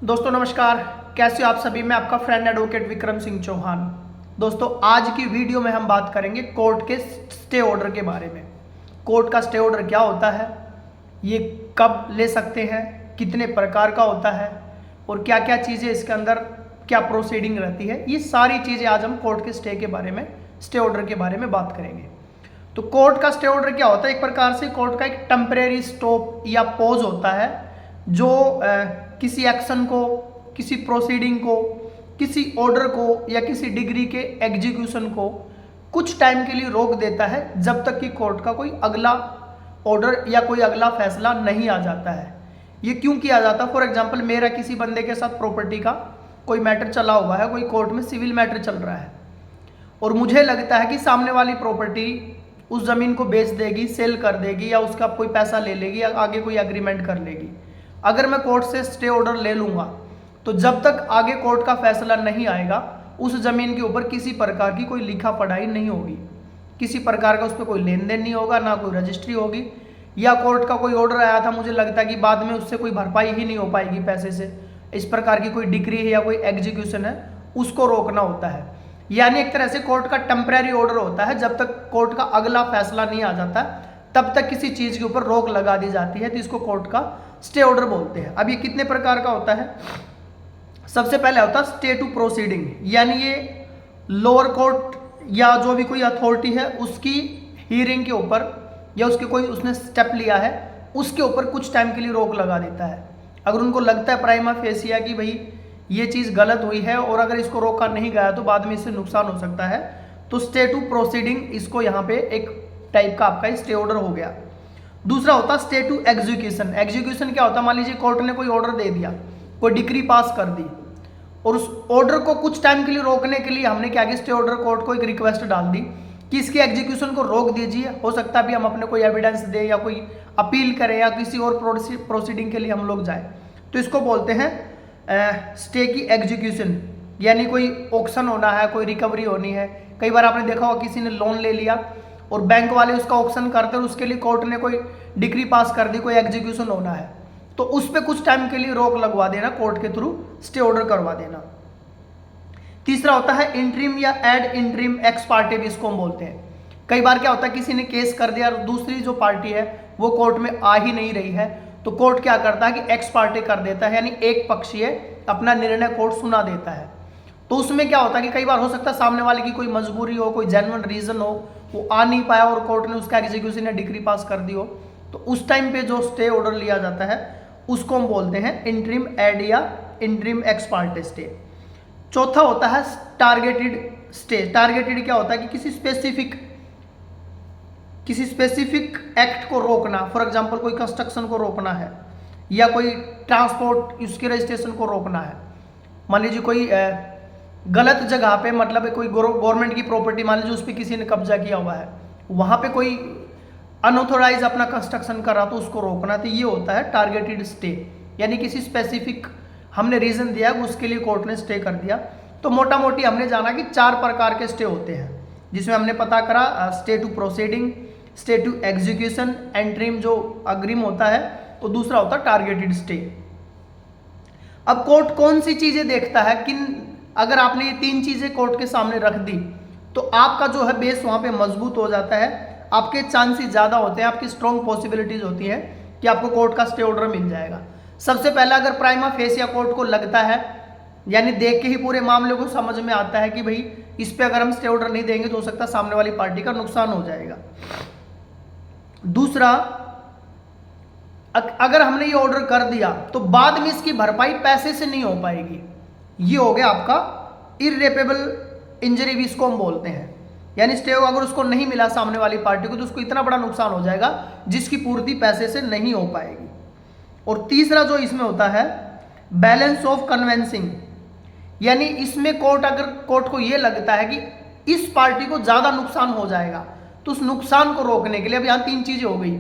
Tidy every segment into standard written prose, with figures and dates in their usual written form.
दोस्तों नमस्कार, कैसे हो आप सभी। मैं आपका फ्रेंड एडवोकेट विक्रम सिंह चौहान। दोस्तों आज की वीडियो में हम बात करेंगे कोर्ट के स्टे ऑर्डर के बारे में। कोर्ट का स्टे ऑर्डर क्या होता है, ये कब ले सकते हैं, कितने प्रकार का होता है और क्या क्या चीज़ें इसके अंदर क्या प्रोसीडिंग रहती है, ये सारी चीज़ें आज हम कोर्ट के स्टे के बारे में, स्टे ऑर्डर के बारे में बात करेंगे। तो कोर्ट का स्टे ऑर्डर क्या होता है, एक प्रकार से कोर्ट का एक टेम्परेरी स्टॉप या पॉज होता है जो किसी एक्शन को, किसी प्रोसीडिंग को, किसी ऑर्डर को या किसी डिग्री के एग्जीक्यूशन को कुछ टाइम के लिए रोक देता है जब तक कि कोर्ट का कोई अगला ऑर्डर या कोई अगला फैसला नहीं आ जाता है। ये क्यों किया जाता है? फॉर एग्जांपल मेरा किसी बंदे के साथ प्रॉपर्टी का कोई मैटर चला हुआ है, कोई कोर्ट में सिविल मैटर चल रहा है और मुझे लगता है कि सामने वाली प्रॉपर्टी उस ज़मीन को बेच देगी, सेल कर देगी या उसका कोई पैसा ले लेगी या आगे कोई एग्रीमेंट कर लेगी। अगर मैं कोर्ट से स्टे ऑर्डर ले लूँगा तो जब तक आगे कोर्ट का फैसला नहीं आएगा उस ज़मीन के ऊपर किसी प्रकार की कोई लिखा पढ़ाई नहीं होगी, किसी प्रकार का उस पर कोई लेन देन नहीं होगा, ना कोई रजिस्ट्री होगी। या कोर्ट का कोई ऑर्डर आया था, मुझे लगता है कि बाद में उससे कोई भरपाई ही नहीं हो पाएगी पैसे से, इस प्रकार की कोई डिक्री है या कोई एग्जीक्यूशन है, उसको रोकना होता है। यानी एक तरह से कोर्ट का टेम्परेरी ऑर्डर होता है, जब तक कोर्ट का अगला फैसला नहीं आ जाता तब तक किसी चीज़ के ऊपर रोक लगा दी जाती है, तो इसको कोर्ट का स्टे ऑर्डर बोलते हैं। अब ये कितने प्रकार का होता है? सबसे पहले होता है स्टे टू प्रोसीडिंग, यानी ये लोअर कोर्ट या जो भी कोई अथॉरिटी है उसकी हियरिंग के ऊपर या उसके कोई उसने स्टेप लिया है उसके ऊपर कुछ टाइम के लिए रोक लगा देता है। अगर उनको लगता है प्राइमा फेसिया कि भाई ये चीज़ गलत हुई है और अगर इसको रोका नहीं गया तो बाद में इससे नुकसान हो सकता है, तो स्टे टू प्रोसीडिंग इसको यहाँ पे एक टाइप का आपका स्टे ऑर्डर हो गया। दूसरा होता है स्टे टू एग्जीक्यूशन। एग्जीक्यूशन क्या होता है? मान लीजिए कोर्ट ने कोई ऑर्डर दे दिया, कोई डिक्री पास कर दी और उस ऑर्डर को कुछ टाइम के लिए रोकने के लिए हमने क्या किया, स्टे ऑर्डर कोर्ट को एक रिक्वेस्ट डाल दी कि इसके एग्जीक्यूशन को रोक दीजिए। हो सकता है भी हम अपने कोई एविडेंस दें या कोई अपील करें या किसी और प्रोसीडिंग के लिए हम लोग जाएं, तो इसको बोलते हैं स्टे की एग्जीक्यूशन। यानी कोई ऑक्शन होना है, कोई रिकवरी होनी है। कई बार आपने देखा होगा किसी ने लोन ले लिया और बैंक वाले उसका ऑक्शन करते और उसके लिए कोर्ट ने कोई डिक्री पास कर दी, कोई एग्जीक्यूशन होना है, तो उस पर कुछ टाइम के लिए रोक लगवा देना, कोर्ट के थ्रू स्टे ऑर्डर करवा देना। तीसरा होता है इंटरिम या एड इंटरिम एक्स पार्टी भी इसको हम बोलते हैं। कई बार क्या होता है किसी ने केस कर दिया और दूसरी जो पार्टी है वो कोर्ट में आ ही नहीं रही है, तो कोर्ट क्या करता है कि एक्स पार्टी कर देता है, यानी एक पक्षीय अपना निर्णय कोर्ट सुना देता है। तो उसमें क्या होता है कि कई बार हो सकता है सामने वाले की कोई मजबूरी हो, कोई जेन्युइन रीजन हो, वो आ नहीं पाया और कोर्ट ने उसका एग्जीक्यूशन या डिक्री पास कर दी हो, तो उस टाइम पे जो स्टे ऑर्डर लिया जाता है उसको हम बोलते हैं इंटरिम एड या इंटरिम एक्स पार्टी स्टे। चौथा होता है टारगेटेड स्टे। टारगेटेड क्या होता है कि किसी स्पेसिफिक एक्ट को रोकना। फॉर एग्जांपल कोई कंस्ट्रक्शन को रोकना है या कोई ट्रांसपोर्ट उसके रजिस्ट्रेशन को रोकना है। मान लीजिए कोई गलत जगह पे, मतलब कोई गवर्नमेंट की प्रॉपर्टी मान लीजिए उस पर किसी ने कब्जा किया हुआ है, वहाँ पे कोई अनऑथोराइज अपना कंस्ट्रक्शन कर रहा तो उसको रोकना, तो ये होता है टारगेटेड स्टे। यानी किसी स्पेसिफिक हमने रीजन दिया उसके लिए कोर्ट ने स्टे कर दिया। तो मोटा मोटी हमने जाना कि 4 प्रकार के स्टे होते हैं, जिसमें हमने पता करा stay to proceeding, stay to execution, interim जो अग्रिम होता है, और दूसरा होता है टारगेटेड स्टे। अब कोर्ट कौन सी चीजें देखता है, किन, अगर आपने ये 3 चीजें कोर्ट के सामने रख दी तो आपका जो है बेस वहां पे मजबूत हो जाता है, आपके चांसेस ज्यादा होते हैं, आपकी स्ट्रॉन्ग पॉसिबिलिटीज होती है कि आपको कोर्ट का स्टे ऑर्डर मिल जाएगा। सबसे पहला, अगर प्राइमा फेसिया कोर्ट को लगता है, यानी देख के ही पूरे मामले को समझ में आता है कि भाई इस पे अगर हम स्टे ऑर्डर नहीं देंगे तो हो सकता है सामने वाली पार्टी का नुकसान हो जाएगा। दूसरा, अगर हमने ये ऑर्डर कर दिया तो बाद में इसकी भरपाई पैसे से नहीं हो पाएगी, ये हो गया आपका इररेपेबल इंजरी भी इसको हम बोलते हैं। यानी स्टे अगर उसको नहीं मिला सामने वाली पार्टी को तो उसको इतना बड़ा नुकसान हो जाएगा जिसकी पूर्ति पैसे से नहीं हो पाएगी। और तीसरा जो इसमें होता है बैलेंस ऑफ कन्वेंसिंग, यानी इसमें अगर कोर्ट को यह लगता है कि इस पार्टी को ज्यादा नुकसान हो जाएगा तो उस नुकसान को रोकने के लिए, अब यहां 3 चीजें हो गई।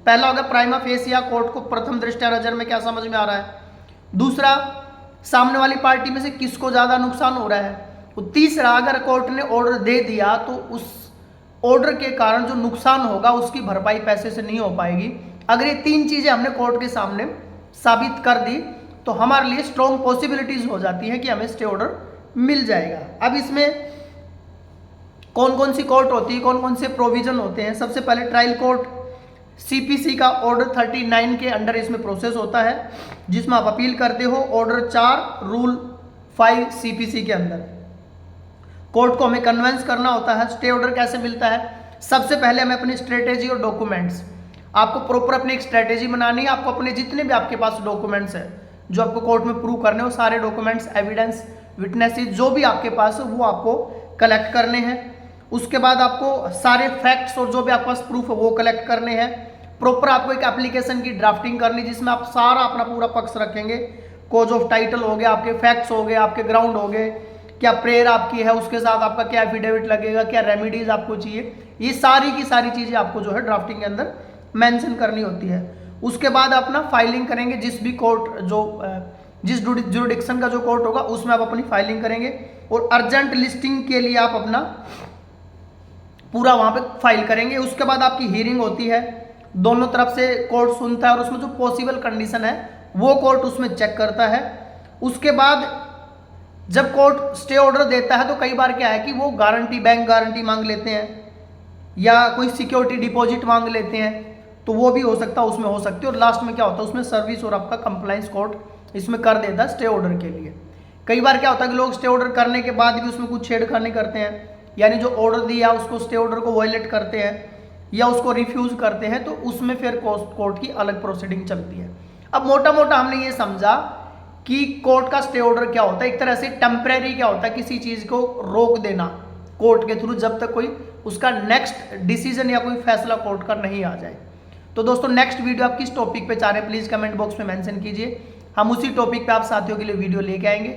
पहला होगा प्राइमा फेसिया कोर्ट को प्रथम दृष्टया नजर में क्या समझ में आ रहा है। दूसरा, सामने वाली पार्टी में से किसको ज्यादा नुकसान हो रहा है। और तीसरा, अगर कोर्ट ने ऑर्डर दे दिया तो उस ऑर्डर के कारण जो नुकसान होगा उसकी भरपाई पैसे से नहीं हो पाएगी। अगर ये 3 चीजें हमने कोर्ट के सामने साबित कर दी तो हमारे लिए स्ट्रॉन्ग पॉसिबिलिटीज हो जाती है कि हमें स्टे ऑर्डर मिल जाएगा। अब इसमें कौन कौन सी कोर्ट होती है, कौन कौन से प्रोविजन होते हैं। सबसे पहले ट्रायल कोर्ट सीपीसी का ऑर्डर 39 के अंडर इसमें प्रोसेस होता है, जिसमें आप अपील करते हो ऑर्डर 4 रूल 5 सीपीसी के अंदर। कोर्ट को हमें कन्वेंस करना होता है। स्टे ऑर्डर कैसे मिलता है, सबसे पहले हमें अपनी स्ट्रेटेजी और डॉक्यूमेंट्स, आपको प्रॉपर अपनी एक स्ट्रेटेजी बनानी है। आपको अपने जितने भी आपके पास डॉक्यूमेंट्स है जो आपको कोर्ट में प्रूव करने हो, सारे डॉक्यूमेंट्स, एविडेंस, विटनेसेस जो भी आपके पास है वो आपको कलेक्ट करने हैं। उसके बाद आपको सारे फैक्ट्स और जो भी आपके पास प्रूफ है वो कलेक्ट करने हैं। प्रॉपर आपको एक एप्लीकेशन की ड्राफ्टिंग करनी, जिसमें आप सारा अपना पूरा पक्ष रखेंगे। कोज ऑफ टाइटल हो गया, आपके फैक्ट्स हो गए, आपके ग्राउंड हो गए, क्या प्रेयर आपकी है, उसके साथ आपका क्या एफिडेविट लगेगा, क्या रेमेडीज आपको चाहिए, ये सारी की सारी चीज़ें आपको जो है ड्राफ्टिंग के अंदर मेंशन करनी होती है। उसके बाद अपना फाइलिंग करेंगे, जिस भी कोर्ट जिस जुरिडिक्शन का जो कोर्ट होगा उसमें आप अपनी फाइलिंग करेंगे। और अर्जेंट लिस्टिंग के लिए आप अपना पूरा वहाँ पे फाइल करेंगे। उसके बाद आपकी हियरिंग होती है, दोनों तरफ से कोर्ट सुनता है और उसमें जो पॉसिबल कंडीशन है वो कोर्ट उसमें चेक करता है। उसके बाद जब कोर्ट स्टे ऑर्डर देता है तो कई बार क्या है कि वो गारंटी, बैंक गारंटी मांग लेते हैं या कोई सिक्योरिटी डिपॉजिट मांग लेते हैं, तो वो भी हो सकता है, उसमें हो सकती है। और लास्ट में क्या होता है, उसमें सर्विस और आपका कंप्लाइंस कोर्ट इसमें कर देता है स्टे ऑर्डर के लिए। कई बार क्या होता है कि लोग स्टे ऑर्डर करने के बाद भी उसमें कुछ छेड़खानी करते हैं, यानी जो ऑर्डर दिया उसको, स्टे ऑर्डर को वायलेट करते हैं या उसको रिफ्यूज करते हैं, तो उसमें फिर कोर्ट की अलग प्रोसीडिंग चलती है। अब मोटा मोटा हमने ये समझा कि कोर्ट का स्टे ऑर्डर क्या होता है। एक तरह से टेम्परेरी क्या होता है, किसी चीज को रोक देना कोर्ट के थ्रू, जब तक कोई उसका नेक्स्ट डिसीजन या कोई फैसला कोर्ट का नहीं आ जाए। तो दोस्तों नेक्स्ट वीडियो आप किस टॉपिक पे चाह रहे हैं प्लीज कमेंट बॉक्स में मेंशन कीजिए, हम उसी टॉपिक पे आप साथियों के लिए वीडियो लेके आएंगे।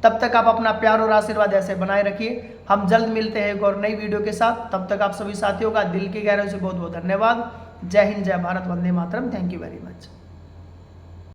तब तक आप अपना प्यार और आशीर्वाद ऐसे बनाए रखिए। हम जल्द मिलते हैं एक और नई वीडियो के साथ। तब तक आप सभी साथियों का दिल की गहराई से बहुत बहुत धन्यवाद। जय हिंद, जय भारत, वंदे मातरम। Thank you very much.